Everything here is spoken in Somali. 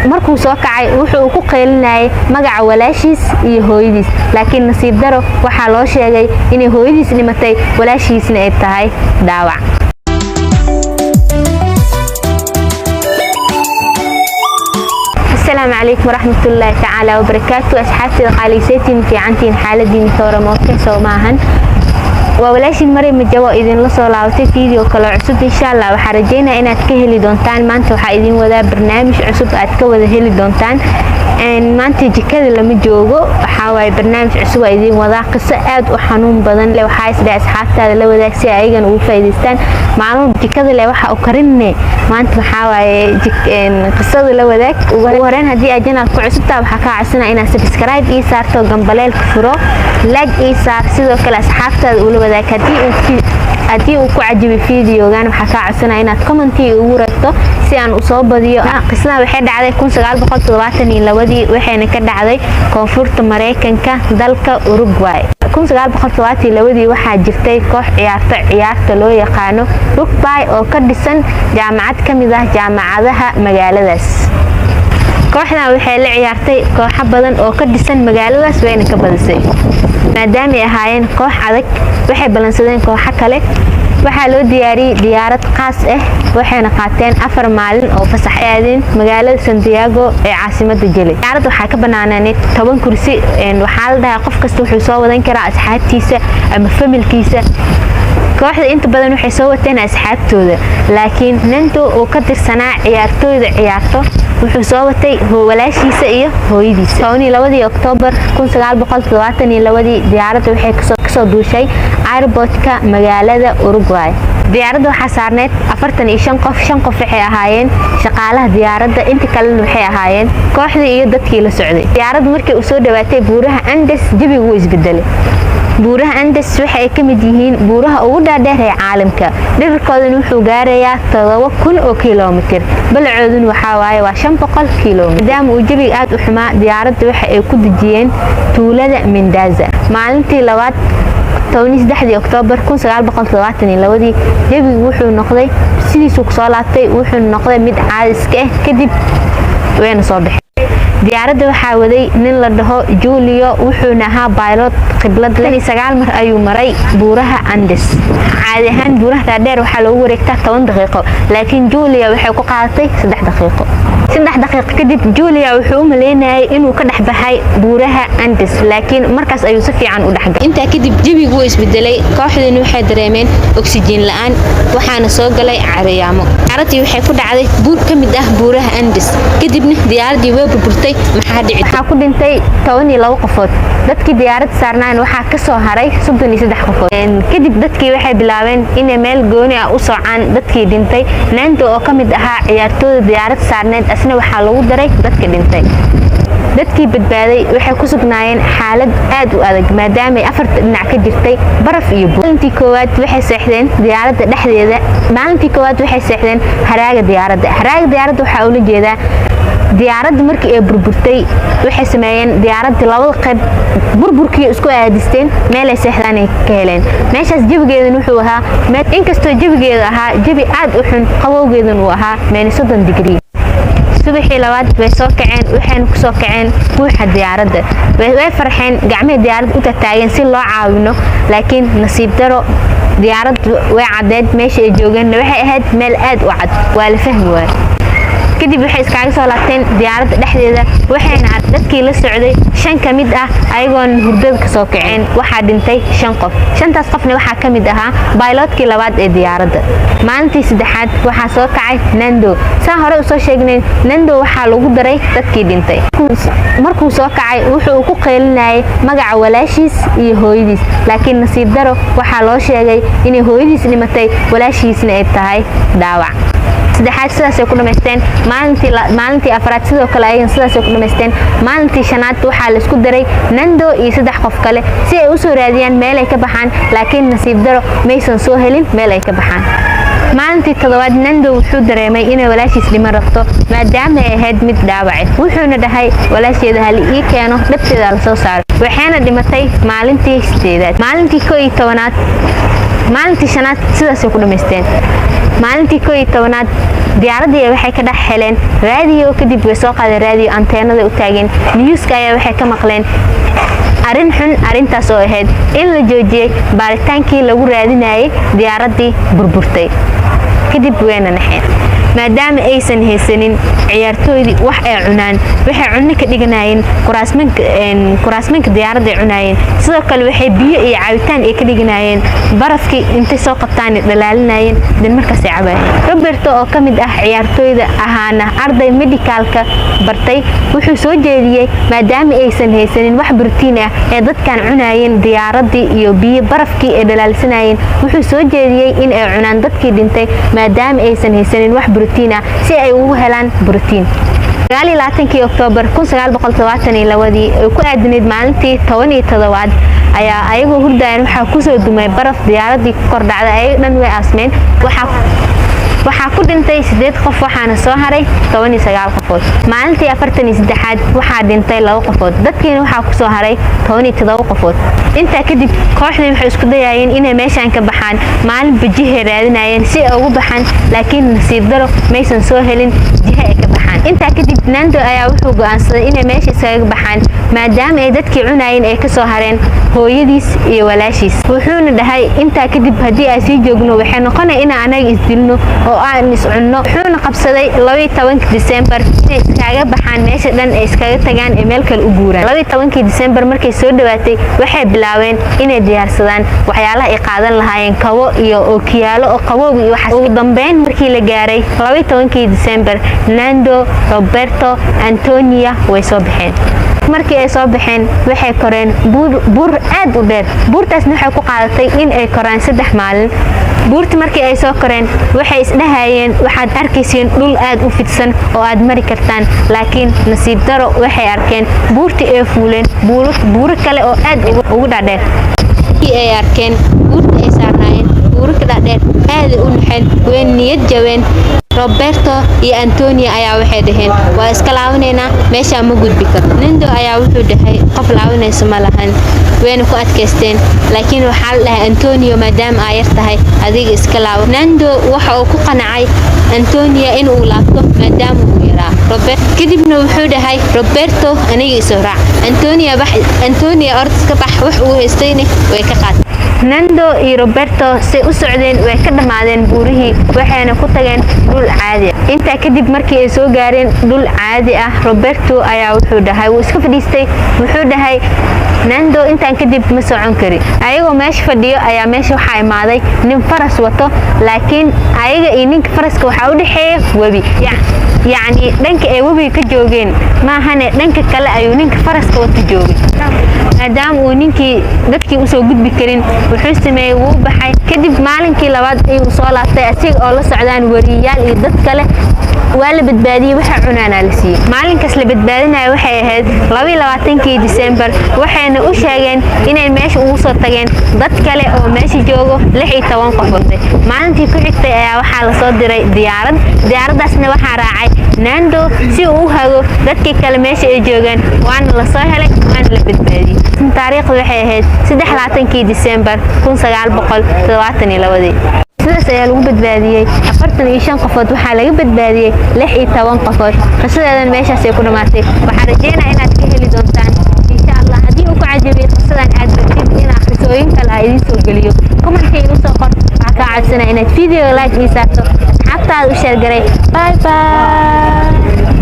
markuu soo kacay wuxuu ku qeylinayay magaca walaashiis iyo hooyadiis laakiin nasiib daro waxaa loo sheegay inay hooyadiis dhimatay walaashiisna ay tahay dhaawac. السلام عليكم ورحمة الله تعالى وبركاته. أصحابتي القاليساتين في عنتين حالدين ثورة موقع سوماهن وولاشي مريم الجوا إذن لصو لاوتي فيديو كلا عصب إن شاء الله وحرجينا إن أتكهلي دونتان مانتو حايدين وذا برنامج عصب أتكوذ هلي دونتان إن مانتي جكذا لما جوجو حاوي برنامج عصب إذن وذا قصة آد وحنون بدن لو حايس ده أصحابتي لو ذاك سيعيقن وفايدستان معلوم جكذا لو وحا أكرني مانتو حاوي قصة لو ذاك وورين هدي أجينا كعصبتا وحكا عسنا إنا سبسكرايب إي سارتو جنباليل كفرو لاج إي سار سيدو كلا أصحابتي ولو haddii uu ku cajibi fiidiyogan waxaa ka codsanaa inaad commenti ugu reebto si aan u soo badiyo. qisada waxay dhacday 1972 waxayna ka dhacday koonfurta Mareykanka dalka Uruguay. 1972 waxaa jirtay koox ciyaarta loo yaqaano rugby oo ka dhisan jaamacad kamid ah jaamacadaha magaaladaas. kooxdan waxay la ciyaartay kooxo badan oo ka dhisan magaaladaas wayna ka badisay maadaama ay ahaayeen koox adag waxay balansadeen kooxo kale waxaa loo diyaariyay diyaarad qaas ah waxayna qaateen 4 maalin oo fasax aadeen magaalada Santiago ee caasimadda Chile. diyaarad waxaa ka banaanayd 10 kursi waxaa la dhahaa qof kasta wuxuu soo wadan karaa asxaabtiisa ama familkiisa. kooxda inta badan waxay soo wateen asxaabtooda laakiin Nando oo ka tirsanaa ciyaartooyda ciyaarto wuxuu soo watay walaashiisa iyo hooyadiisa. 2 Oktoobar 1972 diyaaradda waxay kasoo duushay airportka magaalada Uruguay. diyaaradda waxaa saarneed 45 qof 5 qof waxay ahaayeen shaqaalaha diyaaradda inta kalena waxay ahaayeen kooxda iyo dadkii la socday. diyaaradda markii uu soo dhawaatay buuraha Andes jawigu wuu isbedelay. buuraha Andes waxay ka mid yihiin buuraha ugu dhaadheer ee caalamka dhererkooduna wuxuu gaarayaa 7,000 oo kiiloomitir balacooduna waxaa waaye waa 500 kiiloomitir. maadaama uu jawiga aad u xumaa diyaaradda waxa ay ku dejiyeen tuulada Mendoza. maalintii labaad 13 Oktoobar 1972 jawigu wuxuu noqday sidiisuu ku soo laabtay wuxuu noqday mid caadiska ah kadib wayna soo baxay. diyaaradda waxaa waday nin la dhaho Julio wuxuuna ahaa pilot khibrad leh 9 mar ayuu maray buuraha Andes. caadi ahaan buuraha dhaadheer waxaa lagu wareegtaa 10 daqiiqo laakiin Julio waxay ku qaadatay 3 daqiiqo. 3 daqiiqo kadib Julio wuxuu u maleynayay inuu ka dhex baxay buuraha Andes laakiin markaas ayuu si fiican u dhaxgalay. intaa kadib jawigu wuu isbedelay kooxduna waxay dareemeen oksijiin la'aan waxaana soo galay cariyaamo. diyaaradii waxay ku dhacday buur ka mid ah buuraha Andes kadibna diyaaradii way burburtay. waxaa ku dhintay 12 qofood. dadkii diyaaradda saarnaan waxaa ka soo haray 33 qofood. kadib dadkii waxay bilaabeen inay meel gooni ah u socaan dadkii dhintay. Nando oo ka mid ahaa ciyaartooyda diyaaradda saarneed asna waxaa lagu daray dadka dhintay. dadkii badbaaday waxay ku sugnaayeen xaalad aad u adag maadaama ay 4 dhinac ka jirtay baraf iyo buur. maalintii koowaad waxay seexdeen diyaaradda dhexdeeda. waxay seexdeen haraaga diyaaradda. waxaa ula jeedaa diyaaradda markii ay burburtay waxay sameeyeen diyaaradda labada qayb burburkii isku aadisteen meel ay seexdaan ay ka heleen. meeshaas jawigeedan wuxuu ahaa inkastoo jawigeedu ahaa jawi aad u xun qabowgeedan uu ahaa -30 digrii. subaxii labaad way soo kaceen waxayna ku soo kaceen buuxa diyaaradda way farxeen gacmihii diyaaradda u taageen si loo caawino laakiin nasiib daro diyaaraddu way cadeed meesha ay joogeen waxay ahayd meel aad u cad waa la fahmi waayay. kadib waxay iskaga soo laabteen diyaaradda dhexdeeda waxayna dadkii la socday 5 ka mid ah ayagoon hurdada ka soo kaceen. waxaa dhintay 5 qof. 5taas qofna waxaa ka mid ahaa pilotkii labaad ee diyaaradda. maalintii saddexaad waxaa soo kacay Nando. saan hore u soo sheegnay Nando waxaa lagu daray dadkii dhintay. markuu soo kacay wuxuu ku qeylinayay magaca walaashiis iyo hooyadiis laakiin nasiib daro waxaa loo sheegay inay hooyadiis dhimatay walaashiisna ay tahay dhaawac. saddexaad sidaas ay ku dhameysteen. maalintii afraad sidoo kale ayaan sidaas ay ku dhameysteen. maalintii shanaad waxaa la isku daray Nando iyo 3 qof kale si ay u soo raadiyaan meel ay ka baxaan laakiin nasiib daro maysan soo helin meel ay ka baxaan. maalintii toddobaad Nando wuxuu dareemay inay walaashiis dhima rabto maadaama ay ahayd mid dhaawacay wuxuuna dhahay walaasheeda hal ii keeno dhabteeda la soo saaro waxayna dhimatay maalintii 8aad maalintii 11aad maalintii 5aad sidaas ay ku dhameysteen maalintii 11aad diyaaradii waxay ka dhex heleen raadiyo kadib way soo qaadeen raadiyo anteenada u taageen newska ayaa waxay ka maqleen arin xun arintaas oo ahayd in la joojiyay baaritaankii lagu raadinayay diyaaradii burburtay kadib wayna naxeen maadaama aysan haysanin ciyaartooydii wax ay cunaan waxay cunno ka dhiganayeen kuraasmanka diyaaradda ay cunayeen sidoo kale waxay biyo iyo caawitaan ay ka dhiganayeen barafkii intay soo qabtaan dhalaalinayeen dan markaas ay cabayeen Roberto oo kamid ah ciyaartooyda ahaana arday medicalka bartay wuxuu soo jeediyay maadaama aysan haysanin wax borotiin ah ee dadkan cunayeen diyaaradii iyo biyo barafkii ay dhalaalsanayeen wuxuu soo jeediyay in ay cunaan dadkii dhintay maadaama aysan haysanin wax borotiin ah si ay ugu helaan borotiin 29 Oktoobar 1972 oo ku aadneyd maalintii 17aad ayaa ayagoo hurdayeen waxa ku soo dumay baraf diyaaradii kor dhacday ay dhan way asmeen waxaa ku dhintay 8 qof waxaana soo haray 19 qofood maalintii 43aad waxaa dhintay 2 qofood dadkiina waxaa ku soo haray 17 qofood inta kadib kooxdii waxay isku dayayeen inay meeshan ka baxaan maalin bajihe raadinayeen si ay ugu baxaan laakiin nasiib daro maysan soo helin jihe ay ka baxaan inta kadib Nando ayaa wuxuu go'aansaday inay meesha isaga baxaan maadaama ay dadkii cunayeen ay ka soo hareen hooyadiis iyo walaashiis wuxuuna dhahay inta kadib hadii ay sii joogno waxay noqonay in anaga isdilno oo aan is cunno wuxuuna qabsaday 12 December inay iskaga baxaan meesha dhan ay iskaga tagaan ee meel kale u guuraan 12 December markay soo dhawaatay waxay bilaabeen inay diyaarsadaan waxyaalaha ay qaadan lahaayeen kabo iyo ookiyaalo oo qaboob iyo waxa ugu dambeyn markii la gaaray 12 December Nando Roberto Antonia way soo baxeen markii ay soo baxeen waxay koreen buur aad u dheer buurtaasna waxay ku qaadatay in ay koraan 3 maalin buurta markii ay soo koreen waxay isdhahaayeen waxaad arkayseen dhul aad u fidsan oo aad mari kartaan laakiin nasiib daro waxay arkeen buurtii ay fuuleen buuro kale oo aad ugu dhaadheer ay arkeen buurta ay saarnaayeen buuro kale dhaadheer aad u naxeen way niyad jabeen Roberto iyo Antonia ayaa waxay dhaheen waa iska laawaneena meesha ma gudbi karno Nando ayaa wuxuu dhahay qof laawanayso ma lahan wayna ku adkaysteen laakiin waxa la dhahay Antonio maadaama ay tahay adiga iska laaw Nando waxa uu ku qanacay Antonia in uu laabto maadaama uu yaraa Roberto kadibna wuxuu dhahay Roberto aniga isoo raac Antonia ords ka bax wax uu haystayna way ka qaatay Nando iyo Roberto say u socdeen way ka dhamaadeen buurihii waxayna ku tageen dhul caadi inta kadib markii ay soo gaareen dhul caadi ah Roberto ayaa wuxuu dhahay wuu iska fadhiistay wuxuu dhahay Nando intaan kadib ma socon kari ayagoo meesha fadhiyo ayaa meesha waxa imaaday nin faras wato laakiin ayaga iyo ninka faraska waxa u dhaxeeya webi يعني دنك أي وبي كجوجين ما هن دنك كلا أيو نينك فرس كوت جوجين مادام ونينكي دتكي وسو جد بكرين وحس ما يوب بحي كدب مالنكي لبعض أي وصالة تأسيق الله سعدان وريال يدت كله ولا بتبادي وحى عنانا لسي مالنك أصل بتبادينا وحى هاد لوي لواتنكي ديسمبر وحى نقوشاجين إن الماش وصل تجين دت كله أو ماشي جوجو لحي توان قفلته مالنكي كحكت وحى لصدر ديارد داسنا وحى راعي Nando si uu hago dadkii kale meesha ay joogan waana la soo helay waana la badbaadiyay taariikhdu waxay ahayd 23 December 1972 sidaas ayaa lagu badbaadiyay 45 qofood waxaa laga badbaadiyay 16 qofood qisadan meeshaas ay ku dhamaatay waxaan rajeynayaa inaad ka heli doontaan insha Allah haddii uu ku cajabiyo qisadan aad badid in akhrisooyin kale ay idin soo geliyo commentkay u soo qor waxaa ka codsanaa inaad video like ii saarto asxaabtaada u share garay bye bye